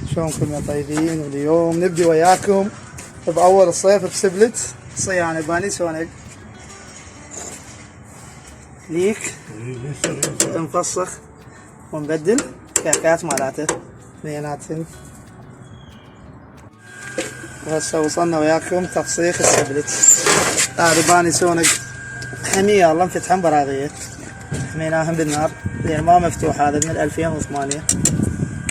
شلونكم يا طيبين؟ واليوم نبدي وياكم بأول الصيف بسبلت صيانة باني سونق ليك نفسخ ونبدل كاكات مالاته اثنيناتهن. وهسه وصلنا وياكم تفسيخ السبلت. هذا باني سونق حمية الله مفتحن براغية، حميناهم بالنار لان ما مفتوح، هذا من 2008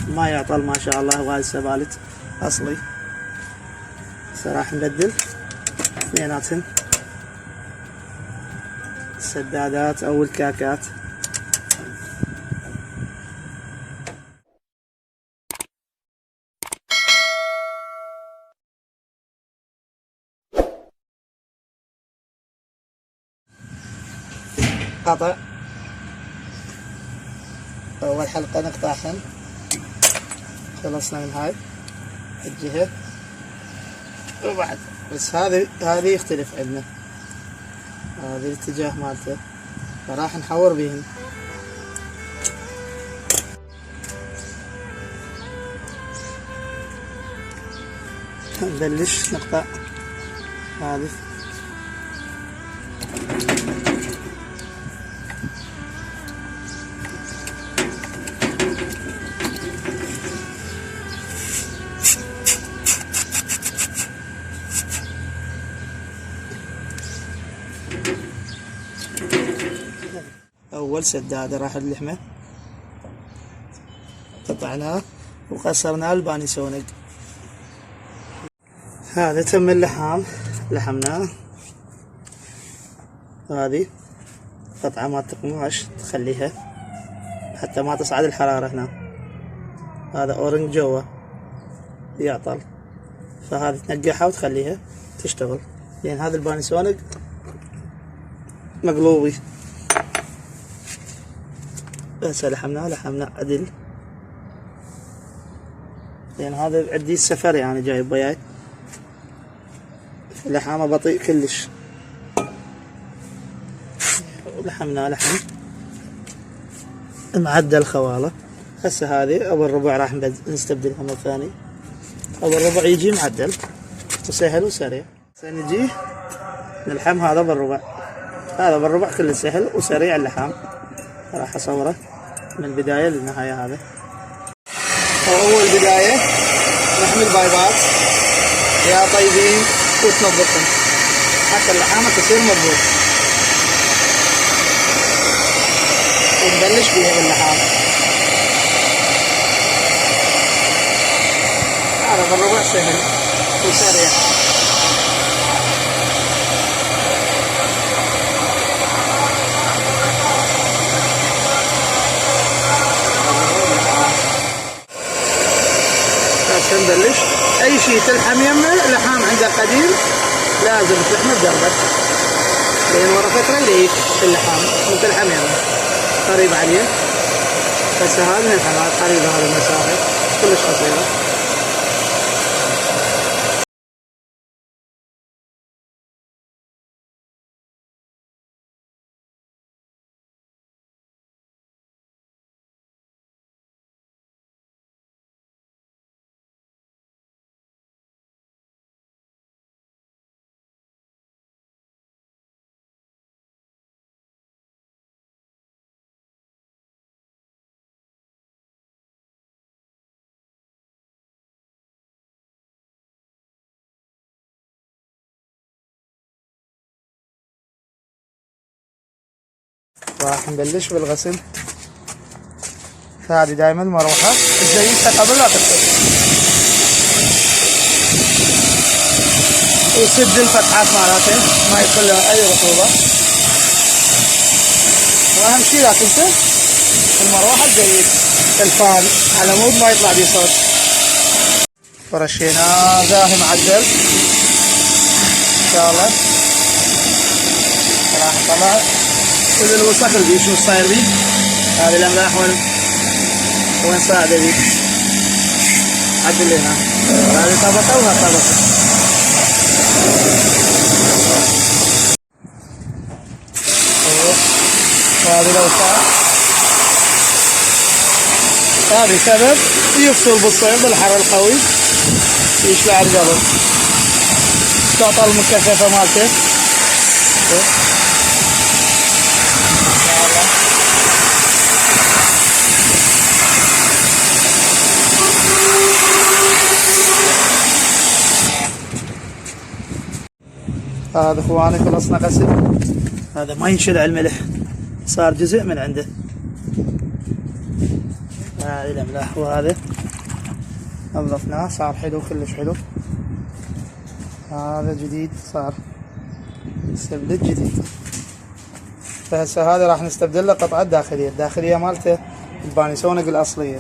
ما يعطل ما شاء الله، وهذا السبالت اصلي. هسه راح نبدل اثنيناتهن السدادات او الكاكات. قطع اول حلقة نقطعهن، خلصنا من هاي الجهة. وبعد بس هذه يختلف عندنا، هذه الاتجاه مالته، فراح نحور بيهن. نبلش نقطع هذه أول سدادة راح اللحمة قطعناه وقصرناه الباني سونق. هذا تم اللحام، لحمناه. هذه قطعة مالت قماش تخليها حتى ما تصعد الحرارة هنا. هذا أورنج جوا يعطل، فهذه تنقعها وتخليها تشتغل، لأن هذا الباني سونق مقلوبي. بس لحمنا عدل، لأن هذا عندي السفر يعني جايب وياي، لحامه بطيء كلش. ولحمناه لحم معدل خوالة. هسه هذه أول ربع راح نستبدلها مرة ثانية. أول ربع يجي معدل وسهل وسريع. سنجي نلحم هذا بالربع، هذا بالربع كله سهل وسريع اللحام. راح أصوره من البداية للنهاية. هذا أول بداية نحمي البايبات يا طيبين وتنظفهم حتى اللحامة تصير مضبوط، ونبلش بيها باللحام. هذا بالربع سهل وسريع. نبلش اي شيء تلحم يمه اللحام عنده قديم لازم تلحمه بدربك، لان ورا فتره يليك اللحام من تلحم يمه قريب عليه. بس هذه نلحمها قريبه، هذه المسافه كلش قصيره. راح نبلش بالغسل. هذه دائما مروحة تزيدها قبل لا تغسل، وسد الفتحات مالتها ما يدخل لها اي رطوبة. واهم شيء لا تنسى المروحة تزيد الفان على مود ما يطلع بيه صوت. فرشيناه زاهي معدل ان شاء الله. راح نطلع كل الوسخ اللي بيه. شو صاير بيه؟ هذه الاملاح وين صاعده بيه؟ عدل هنا. هذه طبقه وها طبقه. وهذه الاوساخ، هذه سبب يفصل بالصيف بالحر القوي، يشلع القلب، تعطى المكثفة مالته. هذا اخواني خلصنا غسل. هذا ما ينشلع الملح، صار جزء من عنده. هذه الاملاح، وهذا نظفناه صار حلو كلش حلو. هذا جديد صار سبلت جديد. فهسه هذا راح نستبدل له قطعة داخلية، الداخلية مالته البانيسونق الأصلية،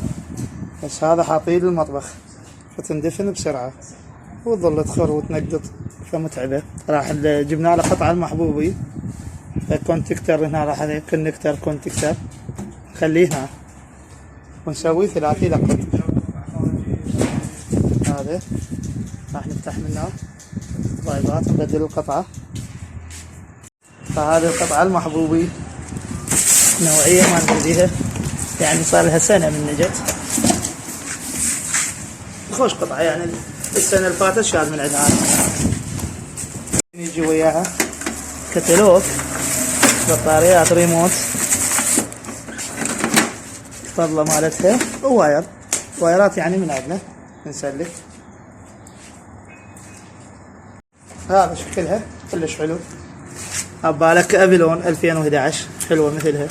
بس هذا حاطيه للمطبخ فتندفن بسرعة وتظل تخر وتنقط فمتعبة. راح جبنا له قطعة المحبوبي كونتكتر هنا، راح كونكتر نخليه هنا ونسوي 30 لقط. هذا راح نفتح منه بايبات نبدل القطعة. فهذه القطعة المحبوبي نوعية ما نبديها، يعني صار لها سنة من نجت. خوش قطعة، يعني السنة اللي فاتت شال من عندها. يجي وياها كتالوج بطاريات ريموت الفضلة مالتها وايرات يعني من عندنا نسلك. هذا شكلها كلش حلو، عبالك ابيلون 2011 حلوة مثلها.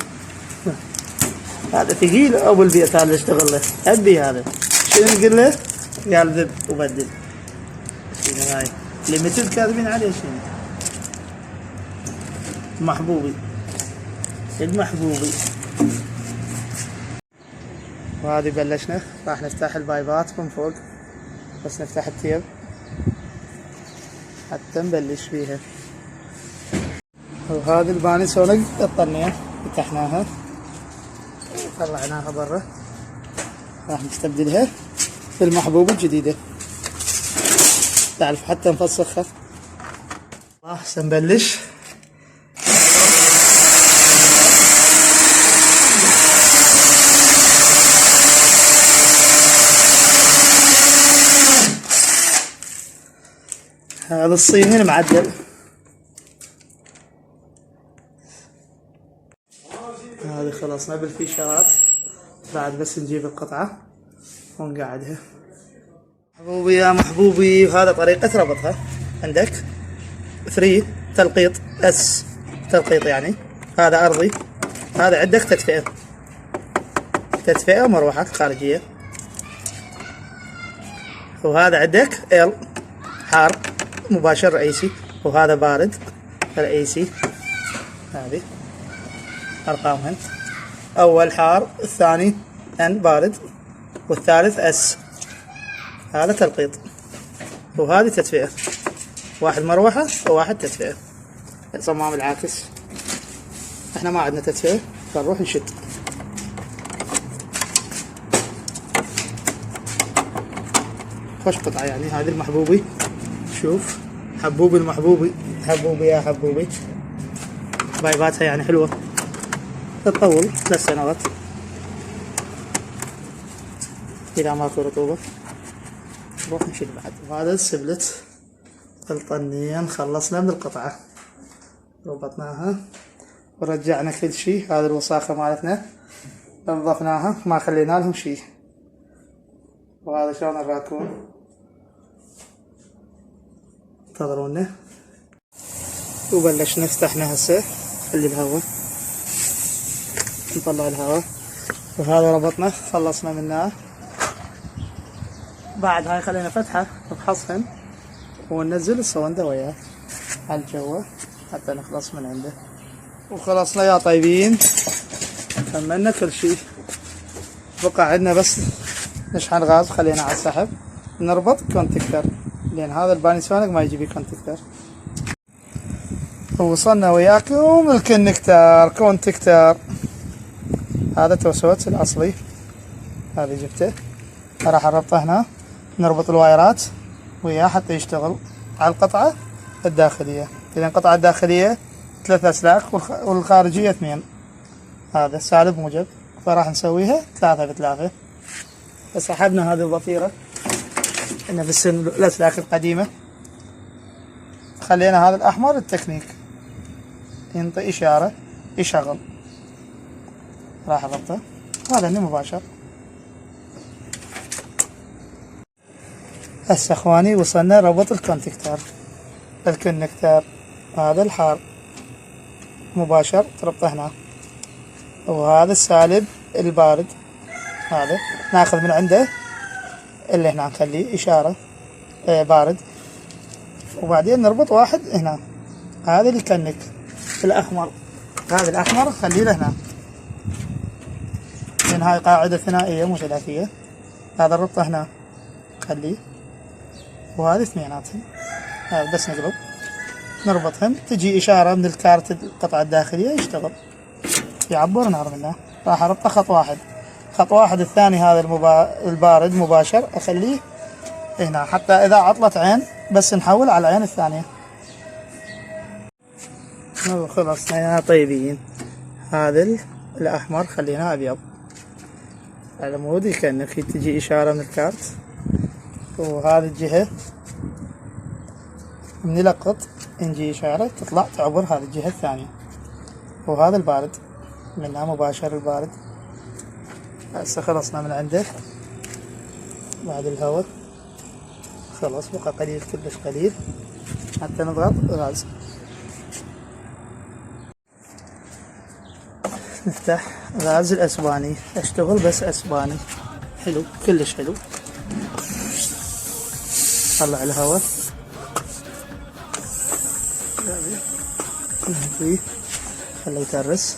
هذا ثقيل ابو البيت هذا اللي اشتغل له ابي. هذا شنو نقول له؟ قال ذب وبدل. شنو هاي اللي مثل كاذبين عليه؟ شنو محبوبي المحبوبي. وهذه بلشنا راح نفتح البايبات من فوق، بس نفتح التيب حتى نبلش فيها. وهذه البانيسونق الطنية فتحناها طلعناها برا، راح نستبدلها بالمحبوبة الجديدة. تعرف حتى نفسخها. هسه نبلش. هذا الصيني المعدل. هذه خلصنا بالفيشرات، بعد بس نجيب القطعة ونقعدها. محبوبي يا محبوبي، وهذا طريقة ربطها. عندك 3 تلقيط اس تلقيط، يعني هذا ارضي، هذا عندك تدفئة مروحة خارجية، وهذا عندك ال حار مباشر رئيسي، وهذا بارد رئيسي. هذه ارقامهن، اول حار، الثاني ان بارد، والثالث اس. هذا تلقيط، وهذه تدفئة، واحد مروحة وواحد تدفئة. صمام العاكس، احنا ما عندنا تدفئة فنروح نشد. خوش قطعة يعني هذه المحبوبي. شوف حبوبي المحبوبي، حبوبي يا حبوبي. بايباتها يعني حلوة تطول 3 سنوات إذا ماكو رطوبة. نروح نشيل بعد. وهذا السبلت الطنين خلصنا من القطعة، ربطناها ورجعنا كل شيء. هذا الوساخة مالتنا نظفناها ما خلينا لهم شيء. وهذا شلون الراكون، انتظرونا. وبلشنا فتحنا هسه، خلي الهواء نطلع الهواء. وهذا ربطنا خلصنا منه. بعد هاي خلينا فتحه نفحصهن وننزل الصوندة وياه على الجو حتى نخلص من عنده. وخلصنا يا طيبين، كملنا كل شيء. بقى عندنا بس نشحن غاز، خلينا على السحب نربط كونتكتر، لان هذا البانيسونق ما يجي بيه كونتكتر. ووصلنا وياكم كونتكتر. هذا توسوت الاصلي، هذا جبته راح اربطه هنا. نربط الوايرات وياه حتى يشتغل على القطعة الداخلية. اذا القطعة الداخلية 3 اسلاك والخارجية 2، هذا سالب موجب، فراح نسويها 3 ب3. فسحبنا هذه الضفيرة إنه في السن الأسلاك القديمة. خلينا هذا الأحمر التكنيك ينطي إشارة يشغل، راح ضبطه هذا هني مباشر. هسه اخواني وصلنا ربط الكونتكتر هذا الحار مباشر تربطه هنا، وهذا السالب البارد هذا ناخذ من عنده اللي هنا نخليه إشارة بارد، وبعدين نربط واحد هنا هذا اللي يكنك الأحمر، هذا الأحمر خليه له هنا، لأن هاي قاعدة ثنائية مو ثلاثية. هذا الربطة هنا خليه، وهذه اثنيناتهم هذا بس نقلب نربطهم، تجي إشارة من الكارت القطعة الداخلية يشتغل يعبر نار منه. راح أربطه خط واحد الثاني هذا البارد مباشر أخليه هنا، حتى إذا عطلت عين بس نحول على العين الثانية. خلاص طيبين. هذا الأحمر خلينا أبيض على مود كأنك تجي إشارة من الكارت، وهذه الجهة من يلقط نجي إشارة تطلع تعبر هذه الجهة الثانية، وهذا البارد منها مباشر البارد. هسه خلصنا من عنده بعد الهواء، خلاص بقى قليل كلش قليل حتى نضغط غاز. نفتح غاز الأسباني، اشتغل بس أسباني حلو كلش حلو. طلع الهواء نهديه خليه يترس.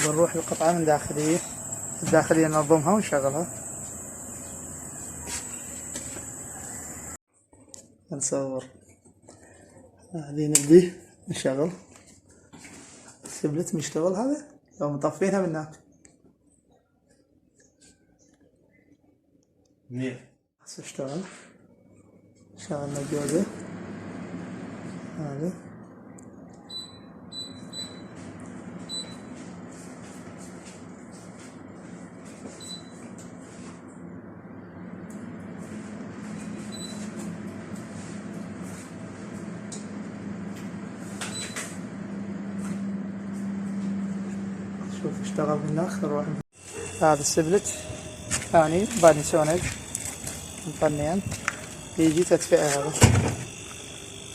بنروح القطعة من الداخلية ننظمها ونشغلها. نصور هذه نبدي نشغل السبلت مشتغل، هذا لو مطفينها من هناك منيح. هسه اشتغل شغلنا الجوزة هذا شوف اشتغل من هناك. نروح هذا السبلت ثاني بانيسونيك مطنين يجي تدفئة، هذا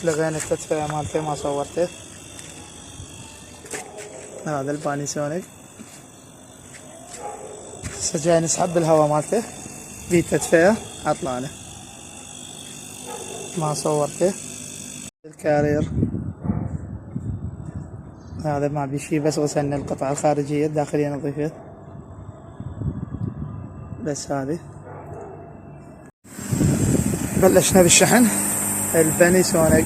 لغينا التدفئة مالته ما صورته. هذا البانيسونيك هسه جاي نسحب بالهواء مالته بيه تدفئة عطلانة ما صورته. الكارير هذا ما بيشي بس غسلنا القطعة الخارجية، الداخلية نظيفة بس. هذه بلشنا بالشحن البانيسونيك.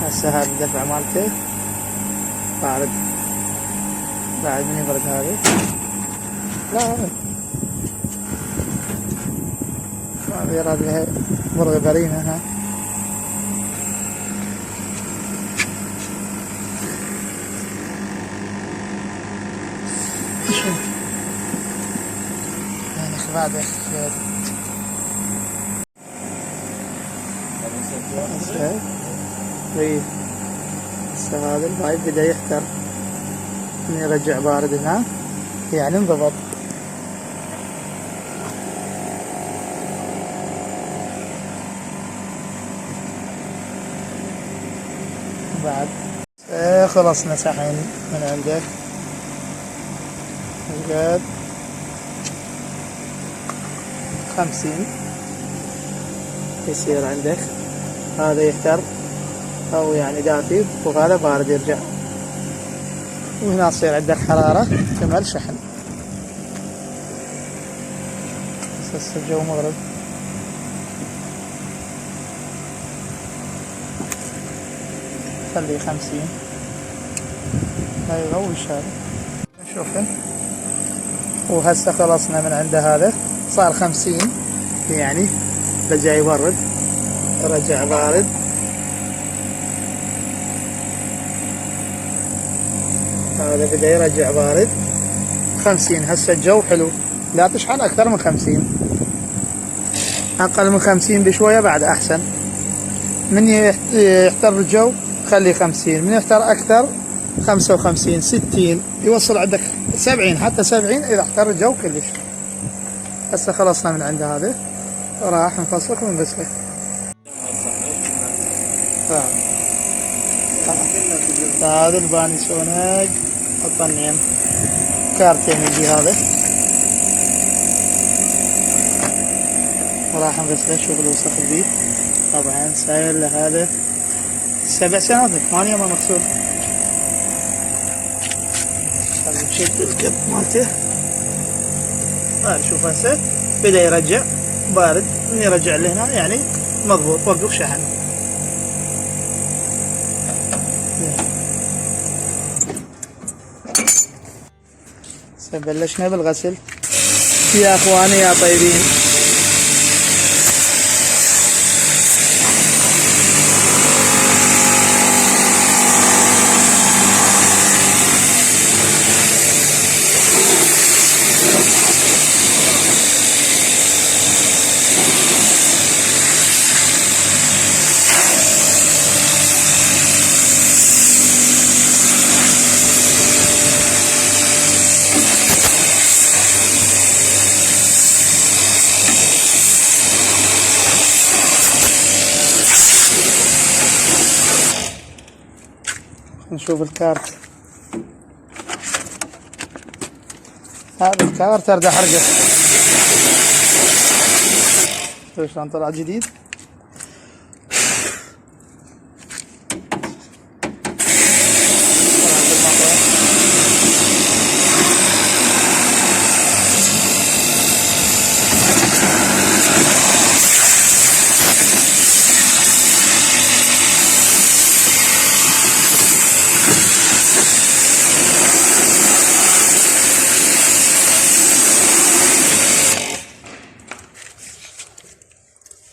هسه هذا الدفع مالته بارد، بعد من يبرد هذه لا ما يراد لها برغي بريمة هنا. بعد هذا البايب بدأ يحتر، نرجع بارد هنا يعني انضبط. بعد خلصنا شحن من عندك قد 50 يصير عندك هذا يحتر أو يعني دافي، وهذا بارد يرجع، وهنا تصير عندك حرارة كمل شحن. بس الجو مغرب. خليه 50 لا يغوي الشارع. شوفن وهسه خلصنا من عند هذا صار 50 يعني رجع يبرد رجع بارد. هذا بدأ يرجع بارد. 50 هسه الجو حلو، لا تشحن أكثر من 50، أقل من 50 بشوية بعد أحسن. من يحتر الجو خلي 50، من يحتر أكثر 55 60 يوصل عندك 70، حتى 70 إذا احتر الجو كلش. هسه خلصنا من عند هذا، راح نفصل ونغسله. هذا البانيسونج الطنين كارتين يجي هذا، وراح نغسله. شوف الوسخ اللي طبعا ساير لهذا 7 سنوات 8 ما مغسول. نشد الكب مالته. شوف هسه بدأ يرجع بارد، من يرجع لهنا يعني مضبوط، وقف شحن. بلشنا بالغسل يا اخواني يا طيبين. نشوف الكارت. هذا الكارت ارجع حرقه. شوف شلون طلع جديد.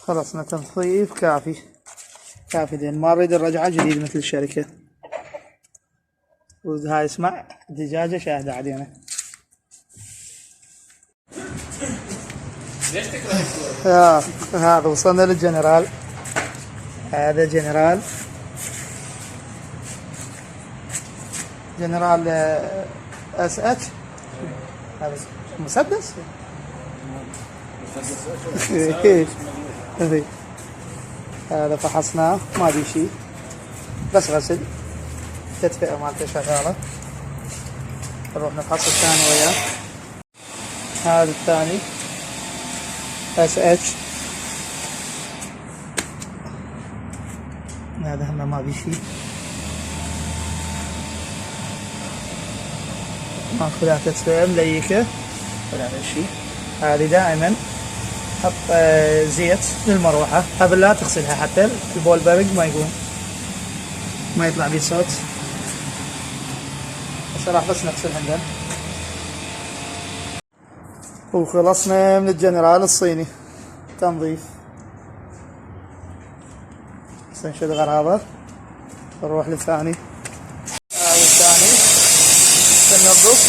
خلصنا تنظيف كافي دين، ما نريد الرجعة جديد مثل الشركة. وهاي اسمع دجاجة شاهدة علينا. هذا وصلنا للجنرال. هذا جنرال اس اتش، هذا مسدس. هذا فحصناه ما بي شيء، بس غسل. التدفئة مالته شغالة. نروح نفحص الثاني وياه. هذا الثاني اس اتش، هذا هم ما بي شيء، ماكو لا تدفئة مليكة ولا شيء. هذه دائما حط زيت للمروحة قبل لا تغسلها، حتى البول برق ما يقوم، ما يطلع بيه صوت. هسه راح بس نغسلها عندنا. وخلصنا من الجنرال الصيني تنظيف. هسه نشد غراضه نروح للثاني. هذا الثاني ننظف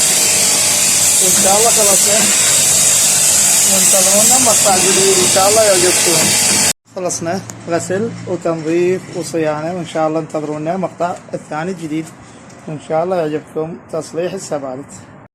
وان شاء الله خلصنا. وانتظرونا مقطع جديد ان شاء الله يعجبكم. خلصنا غسل وتنظيف وصيانة، وان شاء الله انتظرونا مقطع الثاني الجديد، وان شاء الله يعجبكم تصليح السبالت.